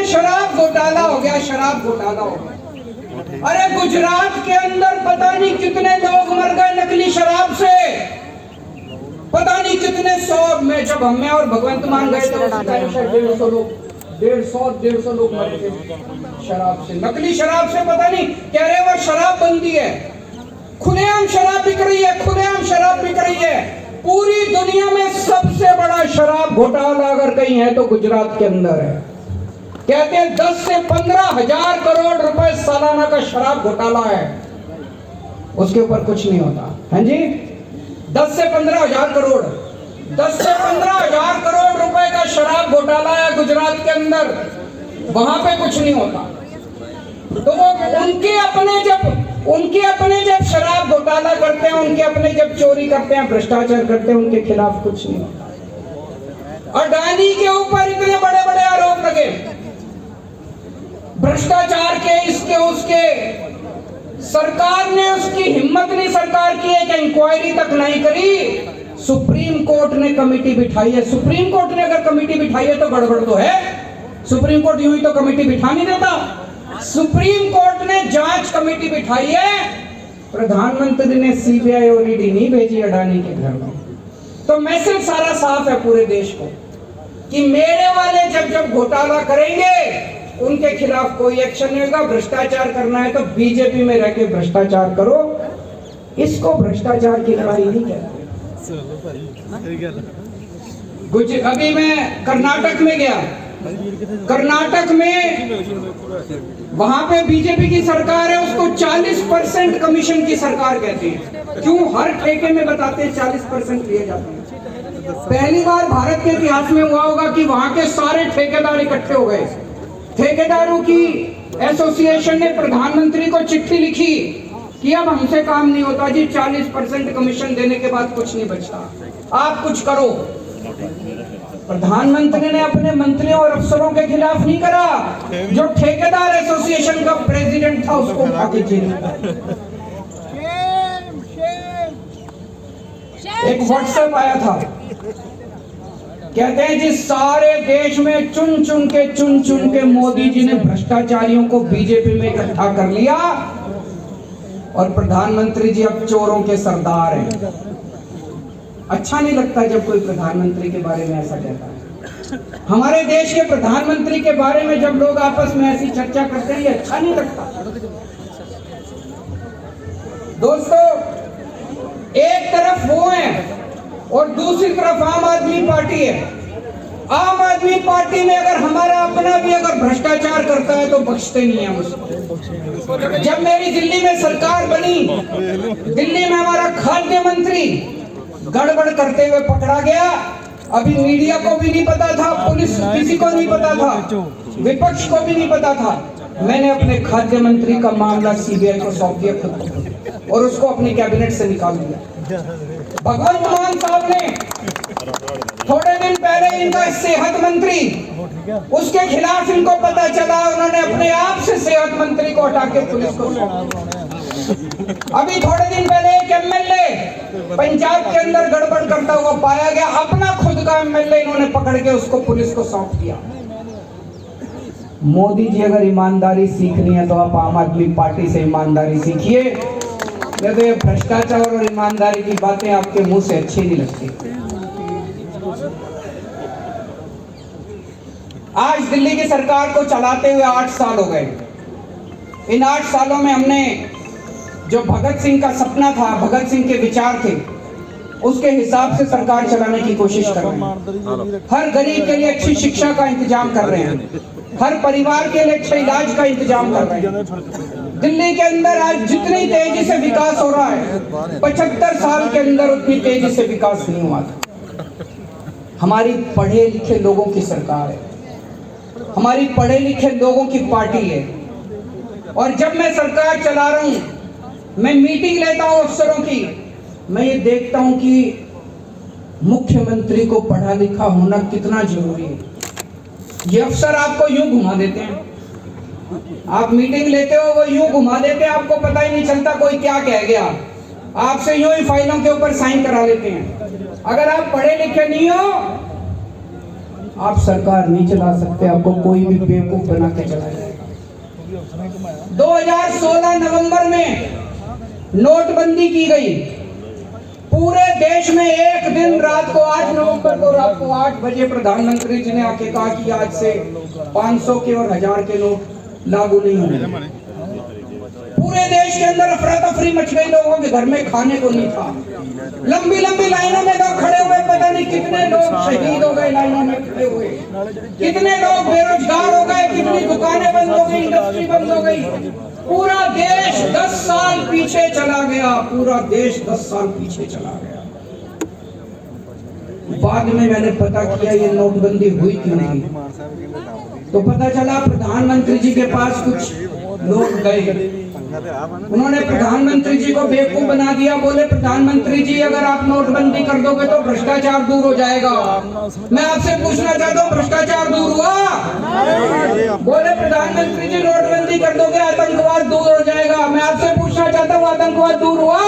में शराब घोटाला हो गया, शराब घोटाला हो गया। अरे गुजरात के अंदर पता नहीं कितने लोग मर गए नकली शराब से, पता नहीं कितने सौ में। जब हमें और भगवंत मान गए तो 150 लोग 150 लोग मरे थे शराब से, नकली शराब से। पता नहीं कह रहे वो शराब बंदी है, खुलेआम शराब बिक रही है, खुलेआम शराब बिक रही है। पूरी दुनिया में सबसे बड़ा शराब घोटाला अगर कहीं है तो गुजरात के अंदर है। कहते हैं 10 से 15 हजार करोड़ रुपए सालाना का शराब घोटाला है, उसके ऊपर कुछ नहीं होता। हाँ जी, 10 से 15 हजार करोड़, 10 से 15 हजार करोड़ रुपए का शराब घोटाला है गुजरात के अंदर, वहां पे कुछ नहीं होता। तो वो उनके अपने जब शराब घोटाला करते हैं, उनके अपने जब चोरी करते हैं, भ्रष्टाचार करते हैं, उनके खिलाफ कुछ नहीं होता। अडानी के ऊपर इतने बड़े बड़े आरोप लगे भ्रष्टाचार के, इसके उसके, सरकार ने उसकी हिम्मत नहीं सरकार की एक इंक्वायरी तक नहीं करी। सुप्रीम कोर्ट ने कमेटी बिठाई है। सुप्रीम कोर्ट ने अगर कमेटी बिठाई है तो गड़बड़ तो है। सुप्रीम कोर्ट यूं ही तो कमेटी बिठा नहीं देता। सुप्रीम कोर्ट ने जांच कमेटी बिठाई है। प्रधानमंत्री ने सीबीआई और ईडी नहीं भेजी अडानी के घर में। तो मैसेज सारा साफ है पूरे देश को कि मेरे वाले जब जब घोटाला करेंगे उनके खिलाफ कोई एक्शन नहीं होगा। भ्रष्टाचार करना है तो बीजेपी में रह के भ्रष्टाचार करो, इसको भ्रष्टाचार की लड़ाई नहीं कहते। अभी मैं कर्नाटक में गया, कर्नाटक में वहां पे बीजेपी की सरकार है, उसको 40% कमीशन की सरकार कहती है। क्यों? हर ठेके में बताते हैं 40% लिए जाते हैं। पहली बार भारत के इतिहास में हुआ होगा कि वहां के सारे ठेकेदार इकट्ठे हो गए। ठेकेदारों की एसोसिएशन ने प्रधानमंत्री को चिट्ठी लिखी कि अब हमसे काम नहीं होता जी, 40% कमीशन देने के बाद कुछ नहीं बचता, आप कुछ करो। प्रधानमंत्री ने अपने मंत्रियों और अफसरों के खिलाफ नहीं करा, जो ठेकेदार एसोसिएशन का प्रेसिडेंट था उसको उठा के जेल। एक व्हाट्सएप आया था, कहते हैं जी सारे देश में चुन चुन के मोदी जी ने भ्रष्टाचारियों को बीजेपी में इकट्ठा कर लिया और प्रधानमंत्री जी अब चोरों के सरदार हैं। अच्छा नहीं लगता जब कोई प्रधानमंत्री के बारे में ऐसा कहता है। हमारे देश के प्रधानमंत्री के बारे में जब लोग आपस में ऐसी चर्चा करते हैं, ये अच्छा नहीं लगता। दोस्तों, एक तरफ वो है और दूसरी तरफ आम आदमी पार्टी है। आम आदमी पार्टी में अगर हमारा अपना भी अगर भ्रष्टाचार करता है तो बख्शते नहीं है उसको। जब मेरी दिल्ली में सरकार बनी, दिल्ली में हमारा खाद्य मंत्री गड़बड़ करते हुए पकड़ा गया। अभी मीडिया को भी नहीं पता था, पुलिस किसी को नहीं पता था, विपक्ष को भी नहीं पता था। मैंने अपने खाद्य मंत्री का मामला सीबीआई को सौंप दिया खुद और उसको अपनी कैबिनेट से निकाल दिया। भगवंत मान साहब ने थोड़े दिन पहले इनका सेहत मंत्री, उसके खिलाफ इनको पता चला, उन्होंने अपने आप से सेहत मंत्री को हटा के पुलिस को सौंप दिया। अभी थोड़े दिन पहले एक एमएलए पंजाब के अंदर गड़बड़ करता हुआ पाया गया, अपना खुद का एमएलए इन्होंने पकड़ के उसको पुलिस को सौंप दिया। मोदी जी अगर ईमानदारी सीखनी है तो आप आम आदमी पार्टी से ईमानदारी सीखिए, नहीं तो ये भ्रष्टाचार और ईमानदारी की बातें आपके मुंह से अच्छी नहीं लगती। आज दिल्ली की सरकार को चलाते हुए 8 साल हो गए। इन 8 सालों में हमने जो भगत सिंह का सपना था, भगत सिंह के विचार थे, उसके हिसाब से सरकार चलाने की कोशिश कर रहे हैं। हर गरीब के लिए अच्छी शिक्षा का इंतजाम कर रहे हैं, हर परिवार के लिए अच्छे इलाज का इंतजाम कर रहे हैं। दिल्ली के अंदर आज जितनी तेजी से विकास हो रहा है, 75 साल के अंदर उतनी तेजी से विकास नहीं हुआ था। हमारी पढ़े लिखे लोगों की सरकार है, हमारी पढ़े लिखे लोगों की पार्टी है। और जब मैं सरकार चला रहा हूं, मैं मीटिंग लेता हूं अफसरों की, मैं ये देखता हूं कि मुख्यमंत्री को पढ़ा लिखा होना कितना जरूरी है। ये अफसर आपको यूं घुमा देते हैं, आप मीटिंग लेते हो वो यूं घुमा देते हैं, आपको पता ही नहीं चलता कोई क्या कह गया, आपसे यूं ही फाइलों के ऊपर साइन करा लेते हैं। अगर आप पढ़े लिखे नहीं हो, आप सरकार नहीं चला सकते, आपको कोई भी बेवकूफ बना के चला जाएगा। 2016 नवंबर में नोटबंदी की गई। पूरे देश में एक दिन रात को 8 नवंबर को रात को 8 बजे प्रधानमंत्री जी ने आके कहा कि आज से 500 के और 1000 के नोट लागू नहीं होंगे। पूरे देश के अंदर अफरा तफरी मच गई, लोगों के घर में खाने को नहीं था। लंबी लंबी लाइनों में लोग खड़े हुए, पता नहीं कितने लोग शहीद हो गए लाइनों में खड़े हुए, कितने लोग बेरोजगार हो गए, कितनी दुकानें बंद हो गई, इंडस्ट्री बंद हो गई। पूरा देश 10 साल पीछे चला गया, पूरा देश 10 साल पीछे चला गया। बाद में मैंने पता किया ये नोटबंदी हुई क्यों नहीं, तो पता चला प्रधानमंत्री जी के पास कुछ लोग गए, उन्होंने प्रधानमंत्री जी को बेवकूफ बना दिया। बोले प्रधानमंत्री जी अगर आप नोटबंदी कर दोगे तो भ्रष्टाचार दूर हो जाएगा। मैं आपसे पूछना चाहता हूँ भ्रष्टाचार दूर हुआ? बोले प्रधानमंत्री जी नोटबंदी कर दोगे आतंकवाद दूर हो जाएगा। मैं आपसे पूछना चाहता हूँ आतंकवाद दूर हुआ?